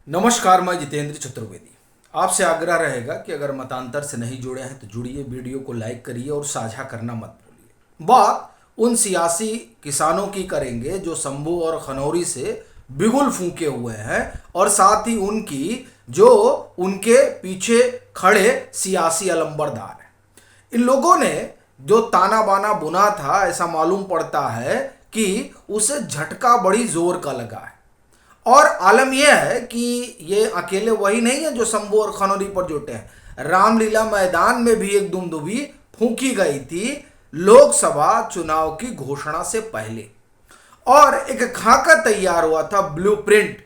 नमस्कार, मैं जितेंद्र चतुर्वेदी। आपसे आग्रह रहेगा कि अगर मतांतर से नहीं जुड़े हैं तो जुड़िए, वीडियो को लाइक करिए और साझा करना मत भूलिए। बात उन सियासी किसानों की करेंगे जो शंभू और खनौरी से बिगुल फूंके हुए हैं और साथ ही उनकी जो उनके पीछे खड़े सियासी अलंबरदार हैं। इन लोगों ने जो ताना बाना बुना था, ऐसा मालूम पड़ता है कि उसे झटका बड़ी जोर का लगा है। और आलम यह है कि ये अकेले वही नहीं है जो शंभू और खनौरी पर जुटे हैं। रामलीला मैदान में भी एक दुमदुबी फूंकी गई थी लोकसभा चुनाव की घोषणा से पहले, और एक खाका तैयार हुआ था, ब्लूप्रिंट,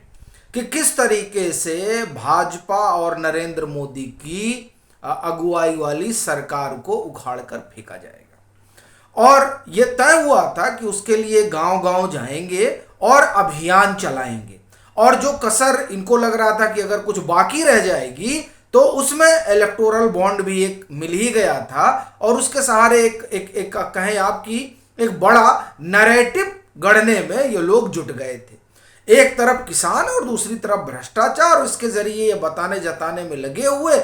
कि किस तरीके से भाजपा और नरेंद्र मोदी की अगुवाई वाली सरकार को उखाड़ कर फेंका जाएगा। और यह तय हुआ था कि उसके लिए गांव गांव जाएंगे और अभियान चलाएंगे। और जो कसर इनको लग रहा था कि अगर कुछ बाकी रह जाएगी तो उसमें इलेक्टोरल बॉन्ड भी एक मिल ही गया था, और उसके सहारे एक कहें आपकी एक बड़ा नैरेटिव गढ़ने में ये लोग जुट गए थे। एक तरफ किसान और दूसरी तरफ भ्रष्टाचार, और इसके जरिए ये बताने जताने में लगे हुए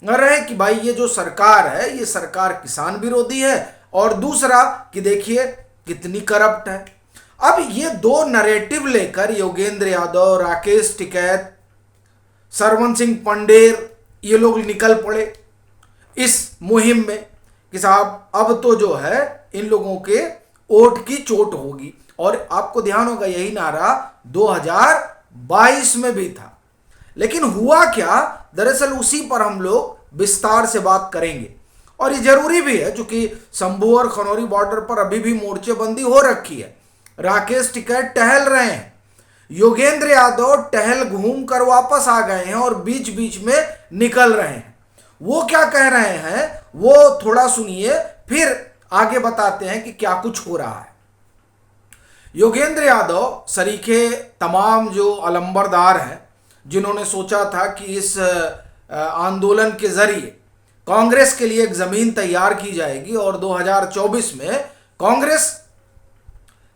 रहे कि भाई ये जो सरकार है ये सरकार किसान विरोधी है, और दूसरा कि देखिए कितनी करप्ट है। अब ये दो नैरेटिव लेकर योगेंद्र यादव, राकेश टिकैत, सरवन सिंह पंडेर ये लोग निकल पड़े इस मुहिम में कि साहब अब तो जो है इन लोगों के वोट की चोट होगी। और आपको ध्यान होगा यही नारा 2022 में भी था। लेकिन हुआ क्या, दरअसल उसी पर हम लोग विस्तार से बात करेंगे। और ये जरूरी भी है क्योंकि शंभू और खनौरी बॉर्डर पर अभी भी मोर्चेबंदी हो रखी है। राकेश टिकैत टहल रहे हैं, योगेंद्र यादव टहल घूम कर वापस आ गए हैं और बीच बीच में निकल रहे हैं। वो क्या कह रहे हैं वो थोड़ा सुनिए, फिर आगे बताते हैं कि क्या कुछ हो रहा है। योगेंद्र यादव सरीखे तमाम जो अलंबरदार हैं जिन्होंने सोचा था कि इस आंदोलन के जरिए कांग्रेस के लिए एक जमीन तैयार की जाएगी और 2024 में कांग्रेस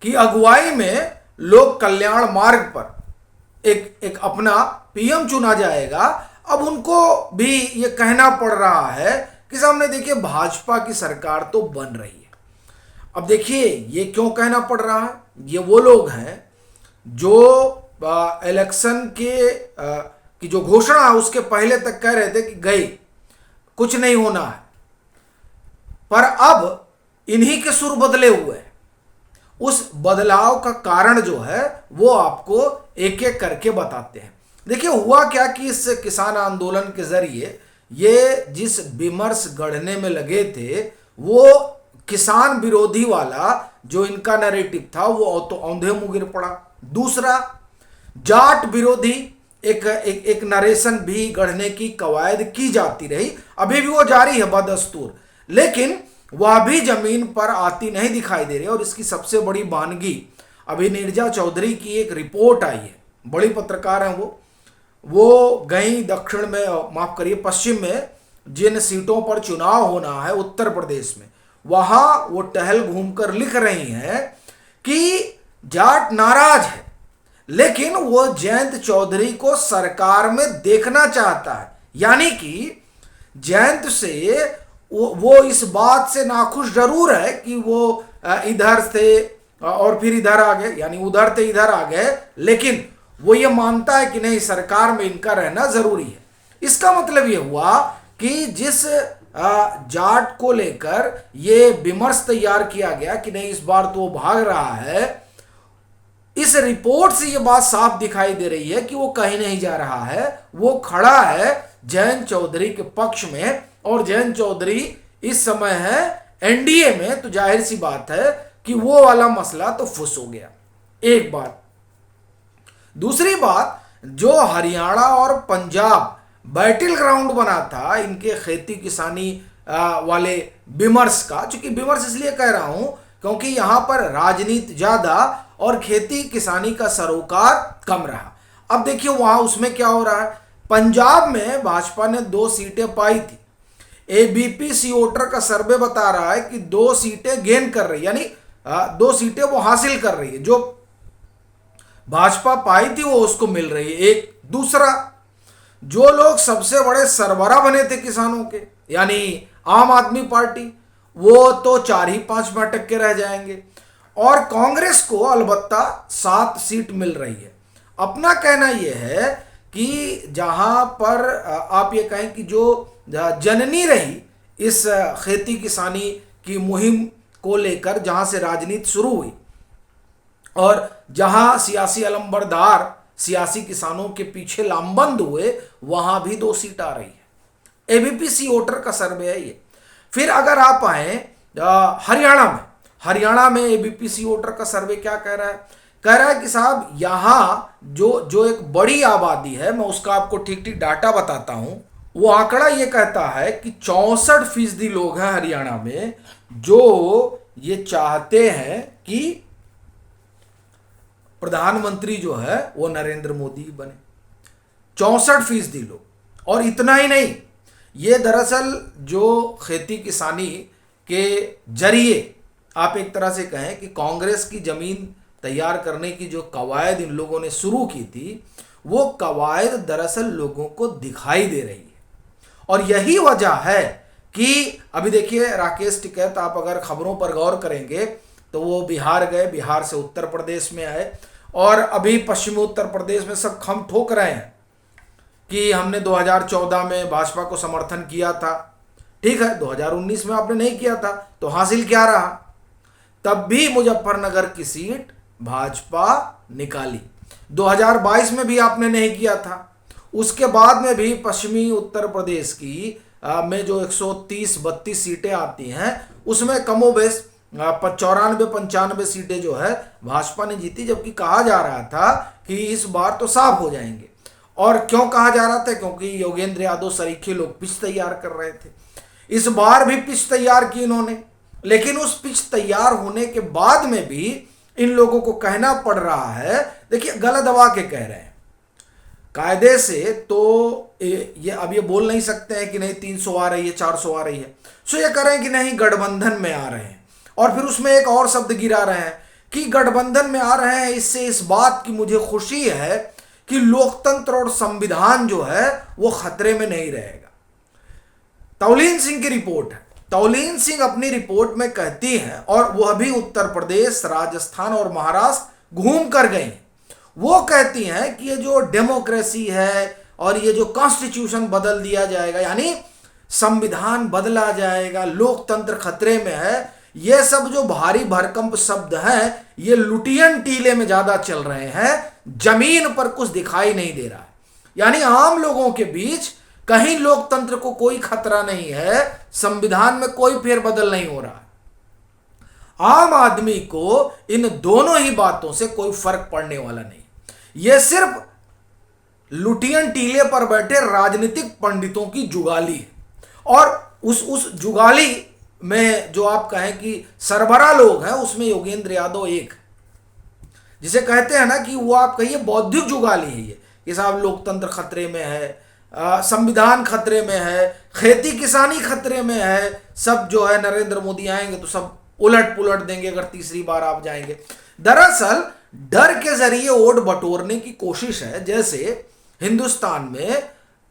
की अगुवाई में लोक कल्याण मार्ग पर एक अपना पीएम चुना जाएगा। अब उनको भी ये कहना पड़ रहा है कि सामने देखिए भाजपा की सरकार तो बन रही है। अब देखिए ये क्यों कहना पड़ रहा है, ये वो लोग हैं जो इलेक्शन की जो घोषणा है उसके पहले तक कह रहे थे कि गई कुछ नहीं होना है, पर अब इन्हीं के सुर बदले हुए हैं। उस बदलाव का कारण जो है वो आपको एक एक करके बताते हैं। देखिए हुआ क्या कि इस किसान आंदोलन के जरिए ये जिस विमर्श गढ़ने में लगे थे वो किसान विरोधी वाला जो इनका नैरेटिव था वो तो औंधे मुंह गिर पड़ा। दूसरा, जाट विरोधी एक नरेशन भी गढ़ने की कवायद की जाती रही, अभी भी वो जारी है बदस्तूर, लेकिन वह भी जमीन पर आती नहीं दिखाई दे रही। और इसकी सबसे बड़ी बानगी अभी नीरजा चौधरी की एक रिपोर्ट आई है, बड़ी पत्रकार हैं वो गई दक्षिण में, माफ करिए पश्चिम में, जिन सीटों पर चुनाव होना है उत्तर प्रदेश में, वहां वो टहल घूमकर लिख रही हैं कि जाट नाराज है लेकिन वो जयंत चौधरी को सरकार में देखना चाहता है। यानी कि जयंत से वो इस बात से नाखुश जरूर है कि वो इधर से और फिर इधर आ गए, यानी उधर से इधर आ गए, लेकिन वो ये मानता है कि नहीं सरकार में इनका रहना जरूरी है। इसका मतलब ये हुआ कि जिस जाट को लेकर ये विमर्श तैयार किया गया कि नहीं इस बार तो वो भाग रहा है, इस रिपोर्ट से ये बात साफ दिखाई दे रही है कि वो कहीं नहीं जा रहा है, वो खड़ा है जयंत चौधरी के पक्ष में। और जयंत चौधरी इस समय है एनडीए में, तो जाहिर सी बात है कि वो वाला मसला तो फुस हो गया। एक बात। दूसरी बात, जो हरियाणा और पंजाब बैटल ग्राउंड बना था इनके खेती किसानी वाले विमर्श का, चूंकि विमर्श इसलिए कह रहा हूं क्योंकि यहां पर राजनीति ज्यादा और खेती किसानी का सरोकार कम रहा। अब देखिए वहां उसमें क्या हो रहा है, पंजाब में भाजपा ने 2 सीटें पाई थी। एबीपी सीओटर का सर्वे बता रहा है कि 2 सीटें गेन कर रही, यानी 2 सीटें वो हासिल कर रही है। जो भाजपा पाई थी वो उसको मिल रही है, एक दूसरा, जो लोग सबसे बड़े सरबराह बने थे किसानों के, यानी आम आदमी पार्टी, वो तो 4 ही 5 में अटक के रह जाएंगे। और कांग्रेस को अलबत्ता 7 सीट मिल रही है। अपना कहना यह है कि जहां पर आप ये कहें कि जो जननी रही इस खेती किसानी की मुहिम को लेकर, जहां से राजनीति शुरू हुई और जहां सियासी अलंबरदार सियासी किसानों के पीछे लामबंद हुए, वहां भी 2 सीट आ रही है। एबीपी वोटर का सर्वे है ये। फिर अगर आप आए हरियाणा में एबीपी वोटर का सर्वे क्या कह रहा है? कह रहा है कि साहब यहां जो एक बड़ी आबादी है, मैं उसका आपको ठीक ठीक डाटा बताता हूं। वो आंकड़ा ये कहता है कि 64% लोग हैं हरियाणा में जो ये चाहते हैं कि प्रधानमंत्री जो है वो नरेंद्र मोदी बने। 64% लोग। और इतना ही नहीं, ये दरअसल जो खेती किसानी के जरिए आप एक तरह से कहें कि कांग्रेस की जमीन तैयार करने की जो कवायद इन लोगों ने शुरू की थी, वो कवायद दरअसल लोगों को दिखाई दे रही है। और यही वजह है कि अभी देखिए राकेश टिकैत, आप अगर खबरों पर गौर करेंगे तो वो बिहार गए, बिहार से उत्तर प्रदेश में आए और अभी पश्चिमी उत्तर प्रदेश में सब खम ठोक रहे हैं कि हमने 2014 में भाजपा को समर्थन किया था। ठीक है, 2019 में आपने नहीं किया था तो हासिल क्या रहा? तब भी मुजफ्फरनगर की सीट भाजपा निकाली। 2022 में भी आपने नहीं किया था। उसके बाद में भी पश्चिमी उत्तर प्रदेश की में जो 130-32 सीटें आती हैं, उसमें कमोबेश 94-95 सीटें जो है भाजपा ने जीती, जबकि कहा जा रहा था कि इस बार तो साफ हो जाएंगे। और क्यों कहा जा रहा था? क्योंकि योगेंद्र यादव सरीखे लोग पिच तैयार कर रहे थे। इस बार भी पिच तैयार की इन्होंने, लेकिन उस पिच तैयार होने के बाद में भी इन लोगों को कहना पड़ रहा है, देखिए गला दबा के कह रहे हैं कायदे से, तो ये अब ये बोल नहीं सकते हैं कि नहीं 300 आ रही है, 400 आ रही है। सो ये कह रहे हैं कि नहीं गठबंधन में आ रहे हैं। और फिर उसमें एक और शब्द गिरा रहे हैं कि गठबंधन में आ रहे हैं, इससे इस बात की मुझे खुशी है कि लोकतंत्र और संविधान जो है वो खतरे में नहीं रहेगा। तौलीन सिंह की रिपोर्ट है। तौलीन सिंह अपनी रिपोर्ट में कहती हैं, और वो अभी उत्तर प्रदेश, राजस्थान और महाराष्ट्र घूम कर गई हैं। वो कहती हैं कि ये जो डेमोक्रेसी है और ये जो कॉन्स्टिट्यूशन बदल दिया जाएगा, यानी संविधान बदला जाएगा, लोकतंत्र खतरे में है, ये सब जो भारी भरकम शब्द हैं, ये लुटियन टीले में ज्यादा चल रहे हैं, जमीन पर कुछ दिखाई नहीं दे रहा है। यानी आम लोगों के बीच कहीं लोकतंत्र को कोई खतरा नहीं है, संविधान में कोई फेरबदल नहीं हो रहा है। आम आदमी को इन दोनों ही बातों से कोई फर्क पड़ने वाला नहीं। यह सिर्फ लुटियन टीले पर बैठे राजनीतिक पंडितों की जुगाली है। और उस जुगाली में जो आप कहें कि सरबरा लोग हैं, उसमें योगेंद्र यादव एक, जिसे कहते हैं ना कि वो आप कहिए बौद्धिक जुगाली है ये, कि साहब लोकतंत्र खतरे में है, संविधान खतरे में है, खेती किसानी खतरे में है, सब जो है नरेंद्र मोदी आएंगे तो सब उलट पुलट देंगे अगर तीसरी बार आप जाएंगे। दरअसल डर के जरिए वोट बटोरने की कोशिश है। जैसे हिंदुस्तान में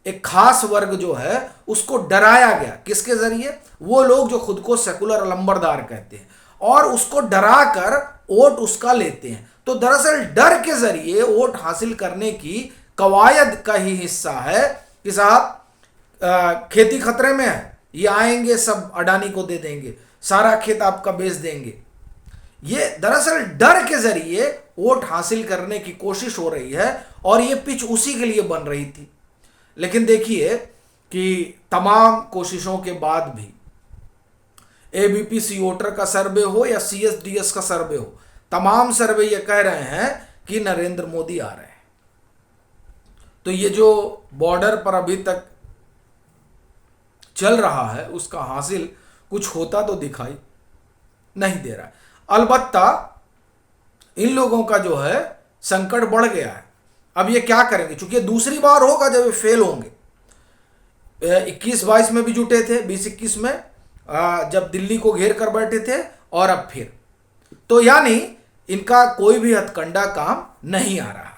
एक खास वर्ग जो है उसको डराया गया, किसके जरिए? वो लोग जो खुद को सेकुलर अलंबरदार कहते हैं, और उसको डरा कर वोट उसका लेते हैं। तो दरअसल डर के जरिए वोट हासिल करने की कवायद का ही हिस्सा है कि साहब खेती खतरे में है, ये आएंगे सब अडानी को दे देंगे, सारा खेत आपका बेच देंगे। ये दरअसल डर के जरिए वोट हासिल करने की कोशिश हो रही है, और ये पिच उसी के लिए बन रही थी। लेकिन देखिए कि तमाम कोशिशों के बाद भी एबीपी वोटर का सर्वे हो या सीएसडीएस का सर्वे हो, तमाम सर्वे ये कह रहे हैं कि नरेंद्र मोदी आ रहे हैं। तो ये जो बॉर्डर पर अभी तक चल रहा है उसका हासिल कुछ होता तो दिखाई नहीं दे रहा है। अलबत्ता इन लोगों का जो है संकट बढ़ गया है। अब ये क्या करेंगे, चूंकि दूसरी बार होगा जब ये फेल होंगे। 21-22 में भी जुटे थे, 20-21 में जब दिल्ली को घेर कर बैठे थे, और अब फिर तो यानी इनका कोई भी हथकंडा काम नहीं आ रहा।